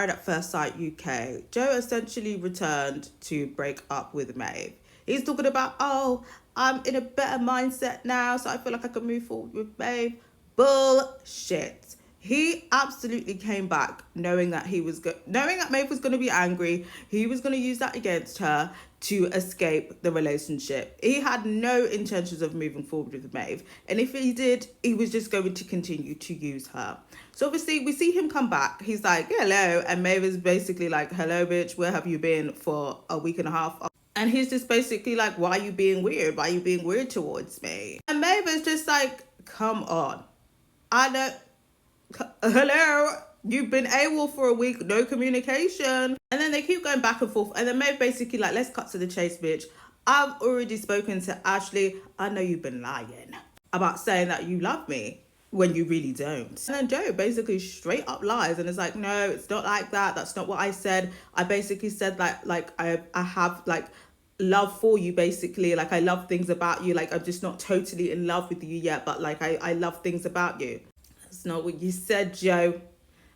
Married at First Sight UK, Joe essentially returned to break up with Mave. He's talking about, oh, I'm in a better mindset now, so I feel like I can move forward with Mave. Bullshit. He absolutely came back knowing that knowing that Maeve was going to be angry. He was going to use that against her to escape the relationship. He had no intentions of moving forward with Maeve, and if he did, he was just going to continue to use her. So obviously we see him come back. He's like, hello, and Maeve is basically like, hello bitch, where have you been for a week and a half? And he's just basically like, why are you being weird? Why are you being weird towards me? And Maeve is just like, come on. I know, hello, you've been AWOL for a week, no communication. And then they keep going back and forth. And then Maeve basically like, let's cut to the chase, bitch. I've already spoken to Ashley. I know you've been lying about saying that you love me when you really don't. And then Joe basically straight up lies and is like, no, it's not like that. That's not what I said. I basically said that like I have like love for you, basically. Like I love things about you. Like I'm just not totally in love with you yet, but like I love things about you. That's not what you said, Joe.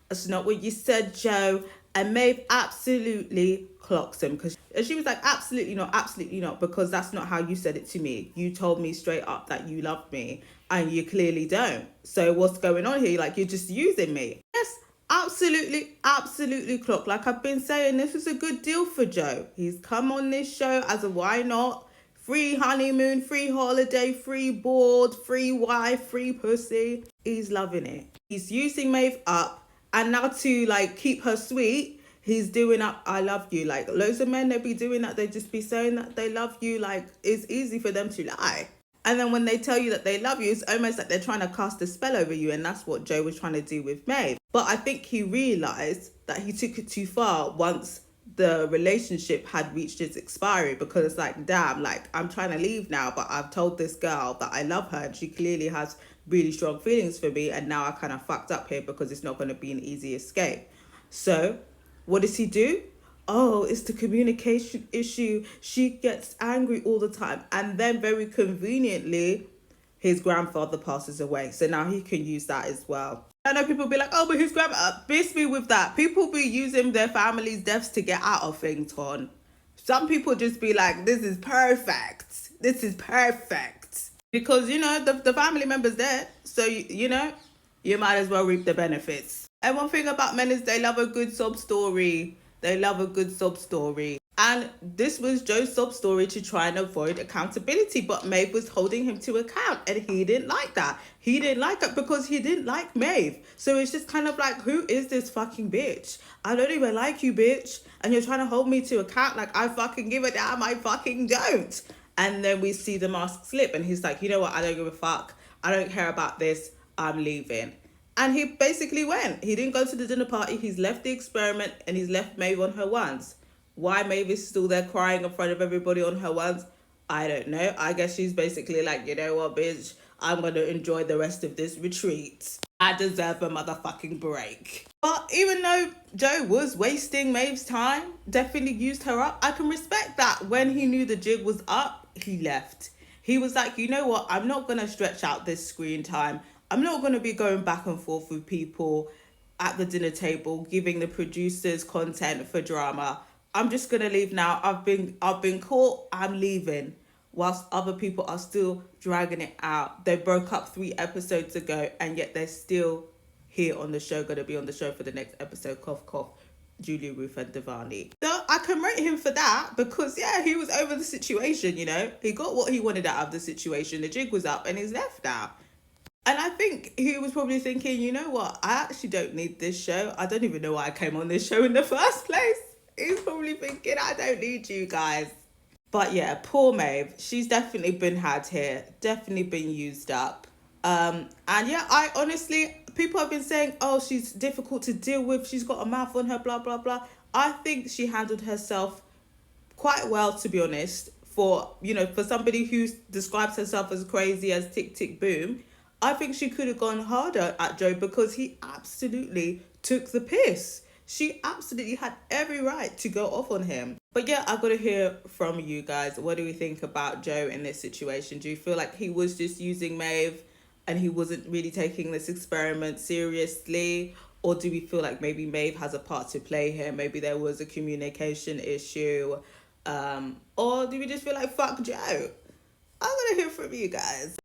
That's not what you said, Joe. And Maeve absolutely clocks him because she was like, absolutely not, because that's not how you said it to me. You told me straight up that you loved me and you clearly don't. So what's going on here? Like, you're just using me. Yes, absolutely clock. Like I've been saying, this is a good deal for Joe. He's come on this show as a why not. Free honeymoon, free holiday, free board, free wife, free pussy. He's loving it. He's using Maeve up. And now to like keep her sweet, he's doing up, I love you. Like loads of men, they be doing that. They just be saying that they love you. Like it's easy for them to lie. And then when they tell you that they love you, it's almost like they're trying to cast a spell over you. And that's what Joe was trying to do with Maeve. But I think he realized that he took it too far once the relationship had reached its expiry, because it's like, damn, like I'm trying to leave now, but I've told this girl that I love her and she clearly has really strong feelings for me, and now I kind of fucked up here because it's not going to be an easy escape. So what does he do? Oh, it's the communication issue. She gets angry all the time, and then very conveniently his grandfather passes away, so now he can use that as well. I know people be like, oh, but his grandma, miss me with that. People be using their family's deaths to get out of things, hon. Some people just be like, this is perfect. This is perfect. Because, you know, the family member's dead. So, you know, you might as well reap the benefits. And one thing about men is they love a good sob story. They love a good sob story. And this was Joe's sob story to try and avoid accountability. But Maeve was holding him to account, and he didn't like that. He didn't like it because he didn't like Maeve. So it's just kind of like, who is this fucking bitch? I don't even like you, bitch. And you're trying to hold me to account like I fucking give a damn. I fucking don't. And then we see the mask slip, and he's like, you know what? I don't give a fuck. I don't care about this. I'm leaving. And he basically went. He didn't go to the dinner party. He's left the experiment, and he's left Maeve on her ones. Why Maeve is still there crying in front of everybody on her ones, I don't know. I guess she's basically like, you know what, bitch? I'm going to enjoy the rest of this retreat. I deserve a motherfucking break. But even though Joe was wasting Maeve's time, definitely used her up, I can respect that. When he knew the jig was up, he left. He was like, you know what? I'm not going to stretch out this screen time. I'm not going to be going back and forth with people at the dinner table, giving the producers content for drama. I'm just gonna leave now. I've been caught. I'm leaving. Whilst other people are still dragging it out. They broke up 3 episodes ago, and yet they're still here on the show. Gonna be on the show for the next episode. Cough cough. Julia, Ruth, and Devani. So I can rate him for that, because yeah, he was over the situation. You know, he got what he wanted out of the situation. The jig was up, and he's left now. And I think he was probably thinking, you know what? I actually don't need this show. I don't even know why I came on this show in the first place. He's probably thinking, I don't need you guys. But yeah, poor Maeve. She's definitely been had here. Definitely been used up. And yeah, I honestly, people have been saying, oh, she's difficult to deal with. She's got a mouth on her, blah, blah, blah. I think she handled herself quite well, to be honest. For, you know, for somebody who describes herself as crazy as Tick Tick Boom, I think she could have gone harder at Joe, because he absolutely took the piss. She absolutely had every right to go off on him. But yeah, I've got to hear from you guys. What do we think about Joe in this situation? Do you feel like he was just using Maeve and he wasn't really taking this experiment seriously? Or do we feel like maybe Maeve has a part to play here? Maybe there was a communication issue. Or do we just feel like, fuck Joe? I want to hear from you guys.